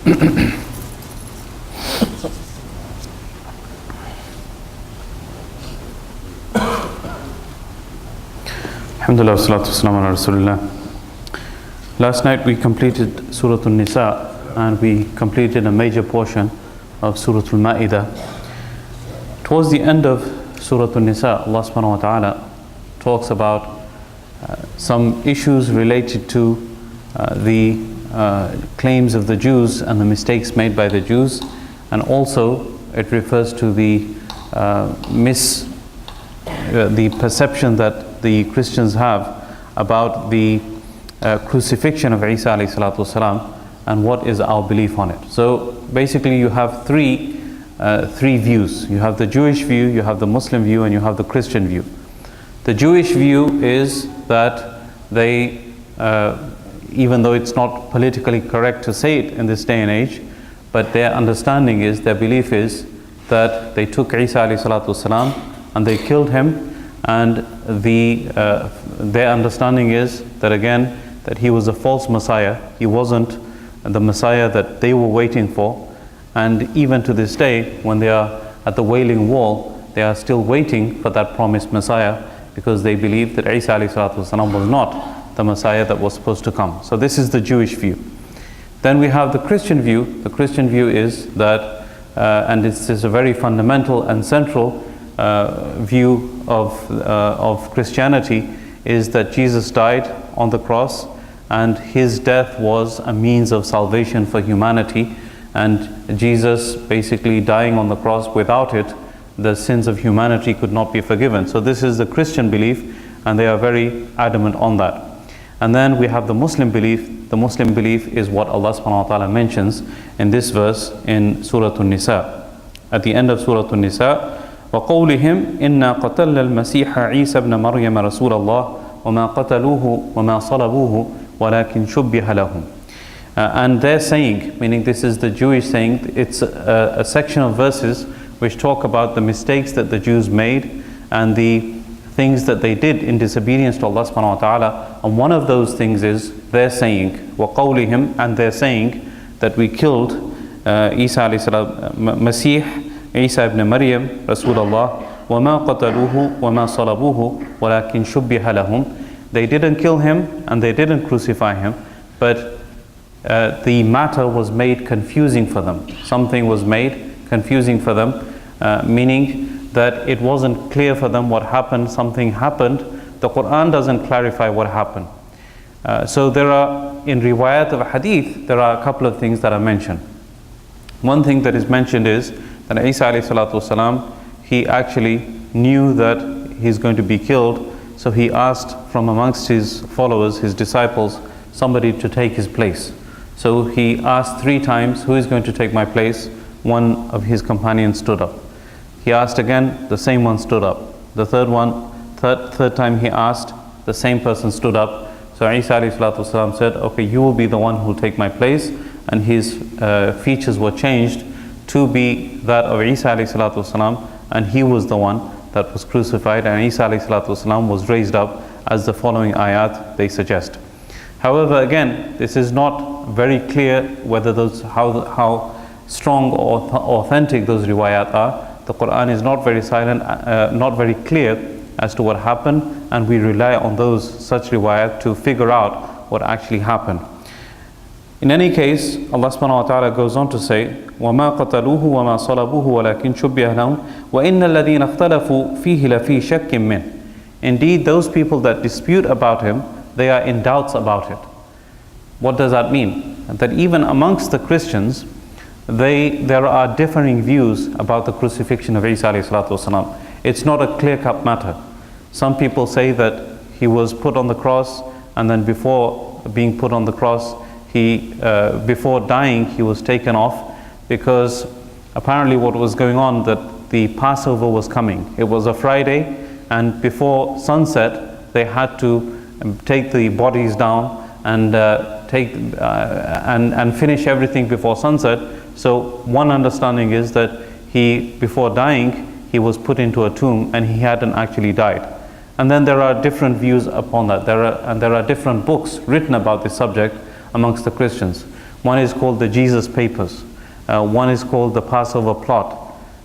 Alhamdulillah, salatu wassalamu ala Rasulullah. Last night we completed Surah An-Nisa and we completed a major portion of Surah Al-Ma'idah. Towards the end of Surah An-Nisa, Allah subhanahu wa ta'ala talks about some issues related to the claims of the Jews and the mistakes made by the Jews, and also it refers to the perception that the Christians have about the crucifixion of Isa alayhi salatu wasalam and what is our belief on it. So basically you have three views. You have the Jewish view, you have the Muslim view, and you have the Christian view. The Jewish view is that they, even though it's not politically correct to say it in this day and age, but their understanding is, their belief is that they took Isa alayhi salatu wasalam and they killed him, and their understanding is that again, that he was a false Messiah. He wasn't the Messiah that they were waiting for. And even to this day, when they are at the Wailing Wall, they are still waiting for that promised Messiah, because they believe that Isa alayhi salatu wasalam was not the Messiah that was supposed to come. So this is the Jewish view. Then we have the Christian view. The Christian view is that, and this is a very fundamental and central view of Christianity, is that Jesus died on the cross and his death was a means of salvation for humanity, and Jesus basically dying on the cross, without it the sins of humanity could not be forgiven. So this is the Christian belief, and they are very adamant on that. And then we have the Muslim belief. The Muslim belief is what Allah subhanahu wa ta'ala mentions in this verse in Surah An-Nisa. At the end of Surah An-Nisa, وَقَوْلِهِمْ إِنَّا قَتَلْنَا الْمَسِيحَ عِيسَى بْنَ مَرْيَمَ رَسُولَ اللَّهِ وَمَا قَتَلُوهُ وَمَا صَلَبُوهُ وَلَكِنْ شُبِّهَ لَهُمْ. And they're saying, meaning this is the Jewish saying, it's a section of verses which talk about the mistakes that the Jews made and the things that they did in disobedience to Allah subhanahu wa ta'ala. And one of those things is, they're saying, وَقَوْلِهِمْ, and they're saying that we killed Isa alayhi salam, Masih, Isa ibn Maryam, Rasulullah, وَمَا قَتَلُوهُ وَمَا صَلَبُوهُ وَلَكِنْ شُبِّهَ لَهُمْ. They didn't kill him and they didn't crucify him, but the matter was made confusing for them. Something was made confusing for them, meaning that it wasn't clear for them what happened. Something happened. The Quran doesn't clarify what happened. So there are, in riwayat of hadith, there are a couple of things that are mentioned. One thing that is mentioned is that Isa alayhi salatu wasalam, he actually knew that he's going to be killed, so he asked from amongst his followers, his disciples, somebody to take his place. So he asked 3 times, who is going to take my place? One of his companions stood up. He asked again, the same one stood up. The third time he asked, the same person stood up. So Isa alayhi salatu wasalam said, okay, you will be the one who will take my place. And his features were changed to be that of Isa alayhi salatu wasalam, and he was the one that was crucified, and Isa alayhi salatu wasalam was raised up, as the following ayat they suggest. However, again, this is not very clear whether those, how strong or authentic those riwayat are. The Quran is not very silent, not very clear as to what happened, and we rely on those such riwayat to figure out what actually happened. In any case, Allah subhanahu wa ta'ala goes on to say, وَمَا قَتَلُوهُ وَمَا صَلَبُوهُ وَلَكِنْ شُبِّهَ لَهُمْ وَإِنَّ الَّذِينَ اخْتَلَفُوا فِيهِ لَفِي شَكٍّ مِّنْهُ. Indeed, those people that dispute about him, they are in doubts about it. What does that mean? That even amongst the Christians, there are differing views about the crucifixion of Isa alayhi salatu wasalam. It's not a clear-cut matter. Some people say that he was put on the cross, and then before being put on the cross, before dying, he was taken off, because apparently what was going on, that the Passover was coming. It was a Friday, and before sunset, they had to take the bodies down and and finish everything before sunset. So one understanding is that before dying, he was put into a tomb and he hadn't actually died. And then there are different views upon that. There are different books written about this subject amongst the Christians. One is called the Jesus Papers. One is called the Passover Plot,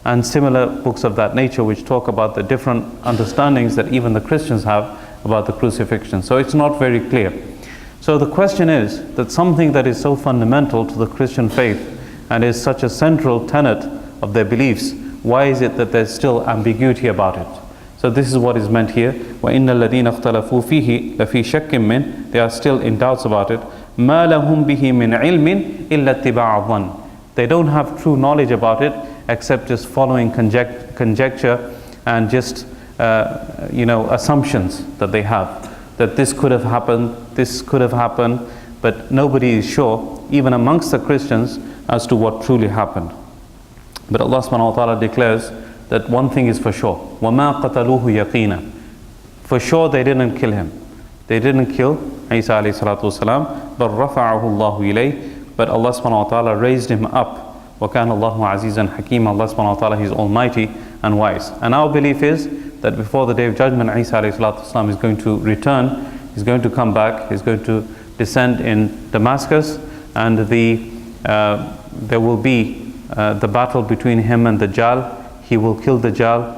and similar books of that nature which talk about the different understandings that even the Christians have about the crucifixion. So it's not very clear. So the question is that something that is so fundamental to the Christian faith and is such a central tenet of their beliefs, why is it that there's still ambiguity about it? So this is what is meant here. وَإِنَّ الَّذِينَ اخْتَلَفُوا فِيهِ لَفِي شَكٍّ مِّنْ, they are still in doubts about it. مَا لَهُمْ بِهِ مِنْ عِلْمٍ إِلَّا اتِّبَاعَ الظَّنِّ. They don't have true knowledge about it except just following conjecture and just assumptions that they have, that this could have happened, but nobody is sure, even amongst the Christians, as to what truly happened. But Allah subhanahu wa ta'ala declares that one thing is for sure, وَمَا قَتَلُوهُ يَقِينًا. For sure they didn't kill him. They didn't kill Isa alayhi salatu wasalam, but رَفَعَهُ اللَّهُ إِلَيْهِ. But Allah subhanahu wa ta'ala raised him up. وَكَانَ اللَّهُ عَزِيزًا حَكِيمًا. Allah subhanahu wa ta'ala, He is almighty and wise. And our belief is that before the Day of Judgment, Isa alayhi salatu wasalam is going to return, He's going to come back, He's going to descend in Damascus, and there will be the battle between him and Dajjal. He will kill Dajjal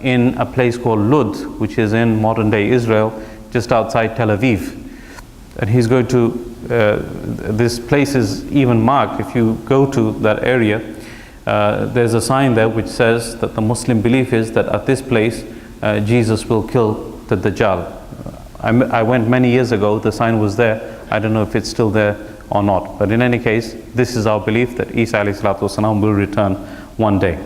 in a place called Lud, which is in modern day Israel, just outside Tel Aviv. And he's going to, this place is even marked. If you go to that area, there's a sign there which says that the Muslim belief is that at this place Jesus will kill the Dajjal. I went many years ago, the sign was there. I don't know if it's still there or not, but in any case, this is our belief that Isa alayhi salatu wasalam will return one day.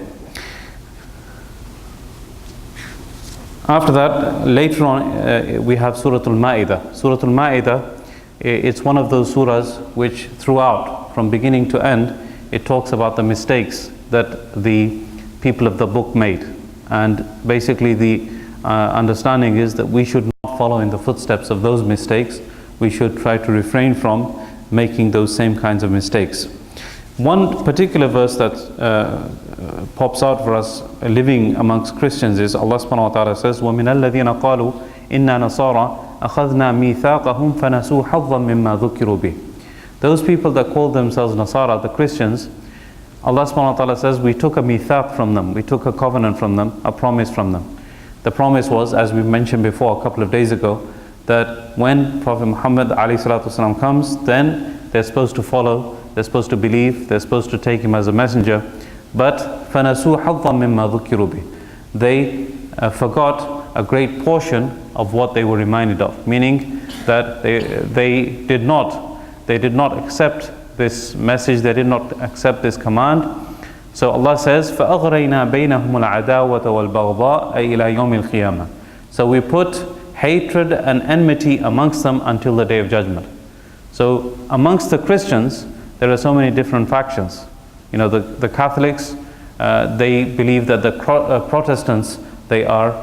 After that, later on, we have Surah Al-Ma'idah. Surah Al-Ma'idah, it's one of those surahs which throughout, from beginning to end, it talks about the mistakes that the people of the book made. And basically the understanding is that we should not follow in the footsteps of those mistakes. We should try to refrain from making those same kinds of mistakes. One particular verse that pops out for us living amongst Christians is Allah subhanahu wa ta'ala says, وَمِنَ الَّذِينَ قَالُوا إِنَّا نَصَارَى أَخَذْنَا مِيثَاقَهُمْ فَنَسُوا حَظًّا مِمَّا ذُكِّرُوا بِهِ. Those people that call themselves Nasara, the Christians, Allah subhanahu wa ta'ala says, we took a mithaq from them, we took a covenant from them, a promise from them. The promise was, as we mentioned before a couple of days ago, that when Prophet Muhammad ﷺ comes, then they're supposed to follow, they're supposed to believe, they're supposed to take him as a messenger. But فَنَسُوا حَظًّا مِمَّا ذُكِّرُوا بِهِ. They forgot a great portion of what they were reminded of, meaning that they did not accept this message, they did not accept this command. So Allah says, فَأَغْرَيْنَا بَيْنَهُمُ الْعَدَاوَةَ وَالْبَغْضَاءَ إِلَى يَوْمِ الْقِيَامَةِ. So we put hatred and enmity amongst them until the Day of Judgment. So amongst the Christians, there are so many different factions. You know, the Catholics, they believe that the Protestants, they are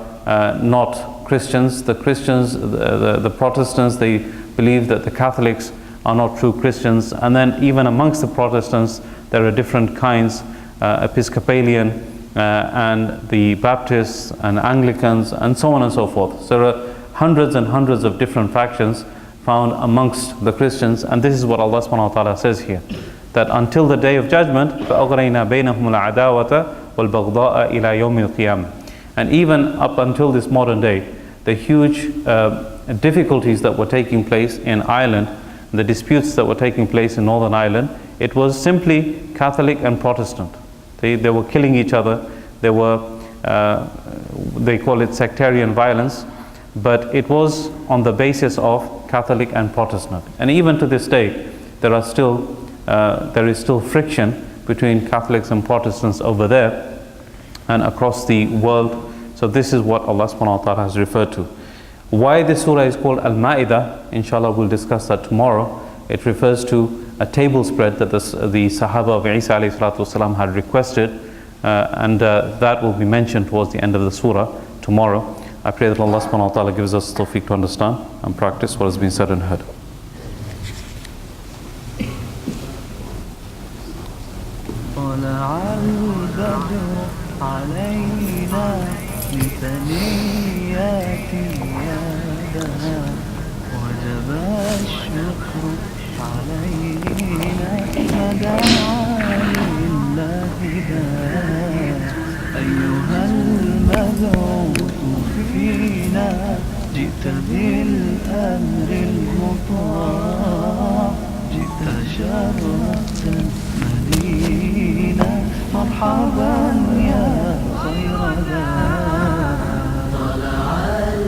not Christians. The Christians, the Protestants, they believe that the Catholics are not true Christians. And then even amongst the Protestants, there are different kinds, Episcopalian and the Baptists and Anglicans and so on and so forth. So there are hundreds and hundreds of different factions found amongst the Christians, and this is what Allah subhanahu wa ta'ala says here, that until the Day of Judgment, فَأَغْرَيْنَا بَيْنَهُمُ الْعَدَاوَةَ وَالْبَغْضَاءَ إِلَى يَوْمِ الْقِيَامَةِ. And even up until this modern day, the huge difficulties that were taking place in Ireland, the disputes that were taking place in Northern Ireland, it was simply Catholic and Protestant. They were killing each other. They call it sectarian violence, but it was on the basis of Catholic and Protestant. And even to this day, there is still friction between Catholics and Protestants over there and across the world. So this is what Allah subhanahu wa ta'ala has referred to. Why this surah is called Al-Ma'idah, inshallah we'll discuss that tomorrow. It refers to a table spread that the Sahaba of Isa alayhi salatu wasalam had requested, and that will be mentioned towards the end of the surah tomorrow. I pray that Allah subhanahu wa ta'ala gives us tawfiq to understand and practice what has been said and heard. وجب الشكر علينا فدعا لله ذا أيها المبعوث فينا جئت بالأمر المطاع جئت شرفت المدينة مرحبا يا خير ذا